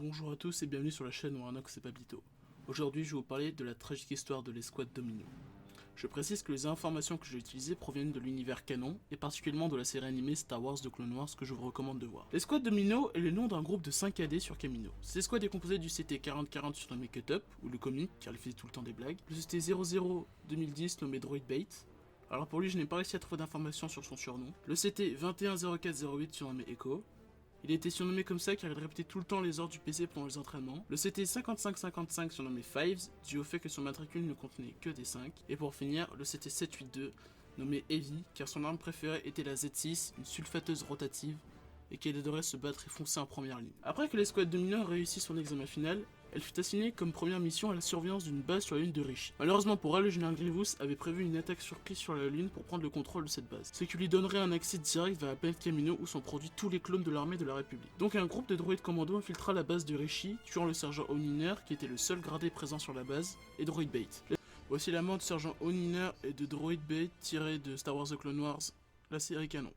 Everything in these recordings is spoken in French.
Bonjour à tous et bienvenue sur la chaîne Warnox et Pablito. Aujourd'hui je vais vous parler de la tragique histoire de l'escouade Domino. Je précise que les informations que j'ai utilisées proviennent de l'univers canon, et particulièrement de la série animée Star Wars de Clone Wars que je vous recommande de voir. L'escouade Domino est le nom d'un groupe de 5 AD sur Kamino. Cette escouade est composée du CT 4040 surnommé Cut Up, ou le comique car il faisait tout le temps des blagues, le CT 00 2010 nommé Droid Bait. Alors pour lui je n'ai pas réussi à trouver d'informations sur son surnom. Le CT 210408 surnommé Echo. Il a été surnommé comme ça car il répétait tout le temps les ordres du PC pendant les entraînements. Le CT 5555 surnommé Fives, dû au fait que son matricule ne contenait que des 5. Et pour finir, le CT 782 nommé Heavy car son arme préférée était la Z6, une sulfateuse rotative, et qu'elle adorait se battre et foncer en première ligne. Après que l'escouade Domino a réussi son examen final, elle fut assignée comme première mission à la surveillance d'une base sur la lune de Rishi. Malheureusement pour elle, le général Grievous avait prévu une attaque surprise sur la lune pour prendre le contrôle de cette base, ce qui lui donnerait un accès direct vers la planète Kamino où sont produits tous les clones de l'armée de la République. Donc un groupe de droïdes commando infiltra la base de Rishi, tuant le sergent Oniner qui était le seul gradé présent sur la base, et Droid Bait. Voici la mort du sergent Oniner et de Droid Bait tiré de Star Wars The Clone Wars, la série canon.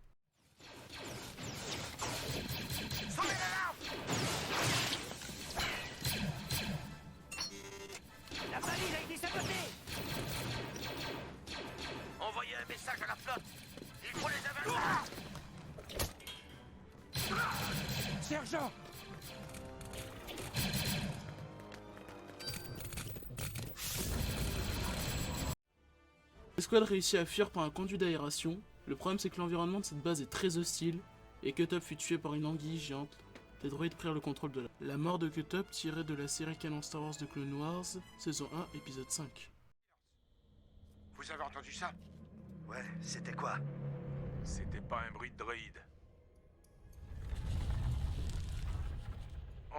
La valise a été sabotée. Envoyez un message à la flotte. Il faut les avertir. Sergent! L'escouade réussit à fuir par un conduit d'aération. Le problème c'est que l'environnement de cette base est très hostile et Cut Up fut tué par une anguille géante. Les droïdes prirent le contrôle de la mort de Cut Up tirée de la série canon Star Wars de Clone Wars, saison 1, épisode 5. Vous avez entendu ça? Ouais, c'était quoi? C'était pas un bruit de droïde.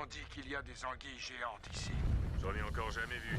On dit qu'il y a des anguilles géantes ici. J'en ai encore jamais vu.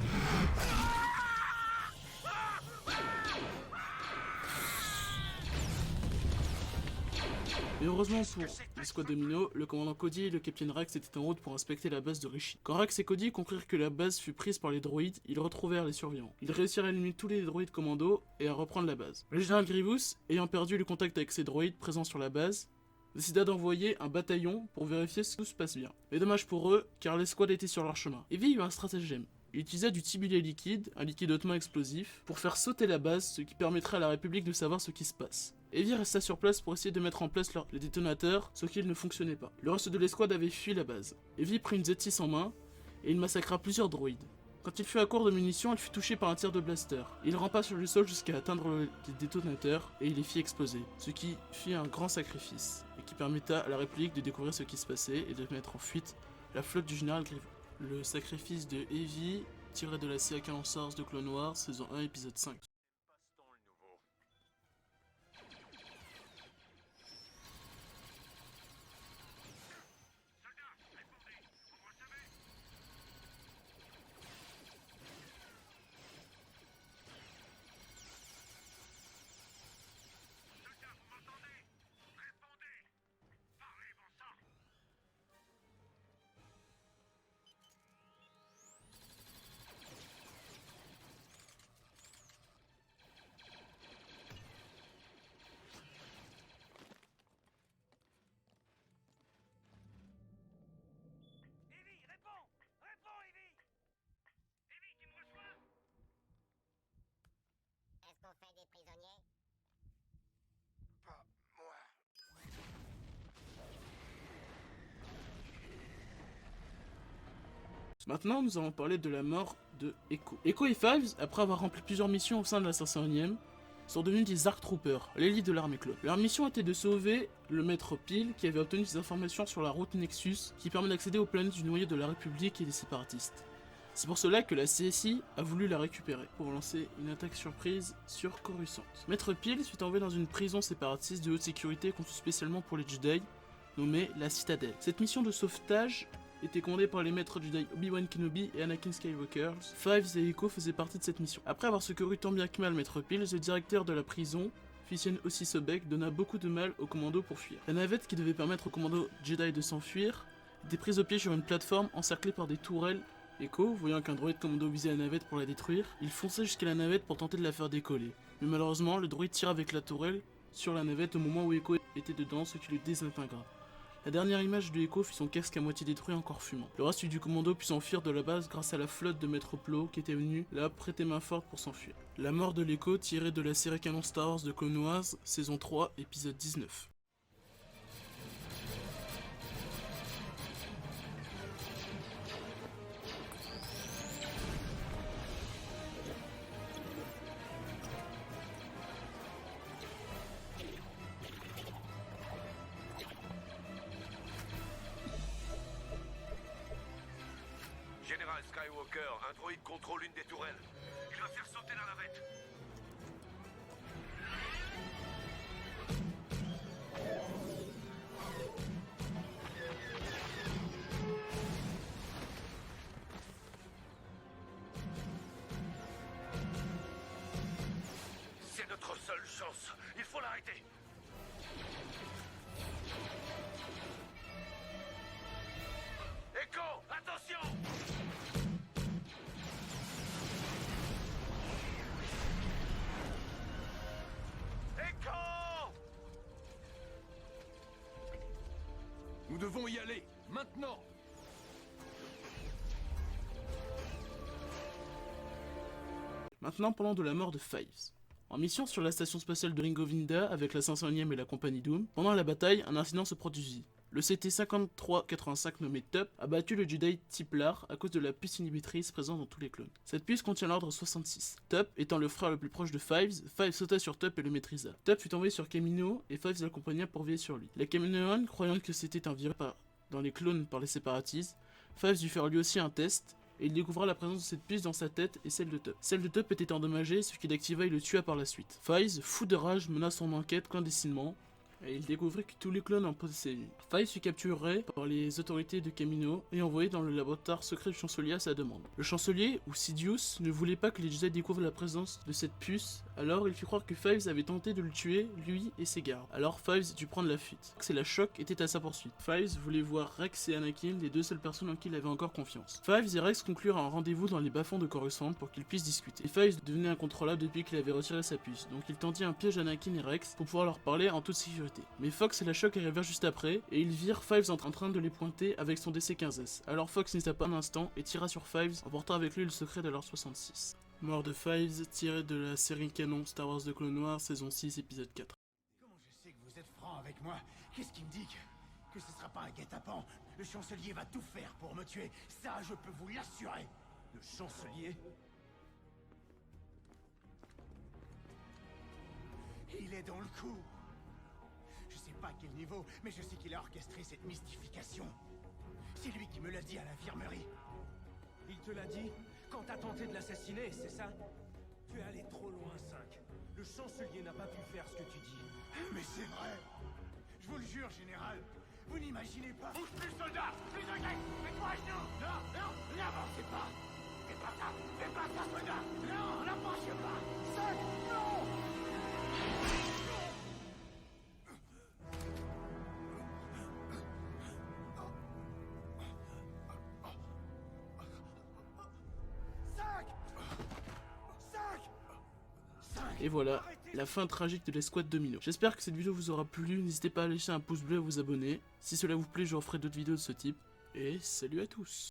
Mais heureusement pour l'escouade Domino, le commandant Cody et le capitaine Rex étaient en route pour inspecter la base de Rishi. Quand Rex et Cody comprirent que la base fut prise par les droïdes, ils retrouvèrent les surveillants. Ils réussirent à éliminer tous les droïdes commando et à reprendre la base. Le général Grievous, ayant perdu le contact avec ses droïdes présents sur la base, décida d'envoyer un bataillon pour vérifier si tout se passe bien. Mais dommage pour eux, car l'escouade était sur leur chemin. Heavy eut un stratagème. Il utilisa du tibulé liquide, un liquide hautement explosif, pour faire sauter la base, ce qui permettrait à la République de savoir ce qui se passe. Heavy resta sur place pour essayer de mettre en place les détonateurs, ce qui ne fonctionnait pas. Le reste de l'escouade avait fui la base. Heavy prit une Z6 en main, et il massacra plusieurs droïdes. Quand il fut à court de munitions, il fut touché par un tir de blaster. Il rampa sur le sol jusqu'à atteindre les détonateurs, et il les fit exploser, ce qui fit un grand sacrifice, et qui permetta à la République de découvrir ce qui se passait et de mettre en fuite la flotte du général Grievous. Le sacrifice de Heavy, tiré de la série canon Star Wars de Clone Wars, saison 1, épisode 5. Evie, réponds! Réponds, Evie! Evie, tu me reçois? Est-ce qu'on fait des prisonniers? Pas moi. Maintenant, nous allons parler de la mort de Echo. Echo et Fives, après avoir rempli plusieurs missions au sein de la 501ème, sont devenus des Arc Troopers, l'élite de l'armée clone. Leur mission était de sauver le maître Peel qui avait obtenu des informations sur la route Nexus qui permet d'accéder aux planètes du noyau de la République et des séparatistes. C'est pour cela que la CSI a voulu la récupérer, pour lancer une attaque surprise sur Coruscant. Maître Peel fut envoyé dans une prison séparatiste de haute sécurité conçue spécialement pour les Jedi, nommée la Citadelle. Cette mission de sauvetage était commandée par les maîtres Jedi Obi-Wan Kenobi et Anakin Skywalker. Fives et Echo faisaient partie de cette mission. Après avoir secouru tant bien que mal Maître Peel, le directeur de la prison, Ficien Ossi Sobek, donna beaucoup de mal aux commandos pour fuir. La navette qui devait permettre aux commandos Jedi de s'enfuir était prise au piège sur une plateforme encerclée par des tourelles. Echo, voyant qu'un droïde commando visait la navette pour la détruire, il fonçait jusqu'à la navette pour tenter de la faire décoller. Mais malheureusement, le droïde tira avec la tourelle sur la navette au moment où Echo était dedans, ce qui le désintégra. La dernière image de Echo fut son casque à moitié détruit encore fumant. Le reste du commando put s'enfuir de la base grâce à la flotte de Maître Plo qui était venue là prêter main forte pour s'enfuir. La mort de l'Echo tirée de la série canon Star Wars de Clone Wars, saison 3, épisode 19. Général Skywalker, un droïde contrôle une des tourelles. Il va faire sauter la navette. C'est notre seule chance. Il faut l'arrêter. Echo, attention! Echo! Nous devons y aller, maintenant! Maintenant parlons de la mort de Fives. En mission sur la station spatiale de Ringovinda avec la 501e et la compagnie Doom, pendant la bataille, un incident se produisit. Le CT-5385 nommé TUP a battu le Jedi Tiplar à cause de la puce inhibitrice présente dans tous les clones. Cette puce contient l'ordre 66. TUP étant le frère le plus proche de Fives, Fives sauta sur TUP et le maîtrisa. TUP fut envoyé sur Kamino et Fives l'accompagna pour veiller sur lui. La Kaminoan, croyant que c'était un virus dans les clones par les séparatistes, Fives dut faire lui aussi un test et il découvra la présence de cette puce dans sa tête et celle de Tup. Celle de Tup était endommagée, ce qui l'activa et le tua par la suite. Fives, fou de rage, mena son enquête clandestinement, et il découvrit que tous les clones en possédaient une. Fives fut capturé par les autorités de Kamino et envoyé dans le laboratoire secret du chancelier à sa demande. Le chancelier, ou Sidious, ne voulait pas que les Jedi découvrent la présence de cette puce, alors il fit croire que Fives avait tenté de le tuer, lui et ses gardes. Alors Fives dut prendre la fuite. Rex et la Choc étaient à sa poursuite. Fives voulait voir Rex et Anakin, les deux seules personnes en qui il avait encore confiance. Fives et Rex conclurent un rendez-vous dans les bas-fonds de Coruscant pour qu'ils puissent discuter. Et Fives devenait incontrôlable depuis qu'il avait retiré sa puce, donc il tendit un piège à Anakin et Rex pour pouvoir leur parler en toute sécurité. Mais Fox et la Choc arrivèrent juste après, et ils virent Fives en train de les pointer avec son DC-15S. Alors Fox n'hésita pas un instant et tira sur Fives, emportant avec lui le secret de l'ordre 66. Mort de Fives, tiré de la série canon Star Wars de Clone Wars, saison 6, épisode 4. Comment je sais que vous êtes franc avec moi? Qu'est-ce qui me dit que ce sera pas un guet-apens? Le chancelier va tout faire pour me tuer, ça je peux vous l'assurer. Le chancelier? Il est dans le coup. Je sais pas à quel niveau, mais je sais qu'il a orchestré cette mystification. C'est lui qui me l'a dit à l'infirmerie. Il te l'a dit quand t'as tenté de l'assassiner, c'est ça? Tu es allé trop loin, 5. Le chancelier n'a pas pu faire ce que tu dis. Mais c'est vrai. Je vous le jure, général. Vous n'imaginez pas. Bouge plus, soldat! Plus de gueule! Mets-toi à genoux! Non, non, n'avancez pas. Fais pas ça, soldat! Non, n'avancez pas. 5, non. Et voilà, la fin tragique de l'escouade Domino. J'espère que cette vidéo vous aura plu, n'hésitez pas à laisser un pouce bleu et à vous abonner. Si cela vous plaît, je referai d'autres vidéos de ce type. Et salut à tous!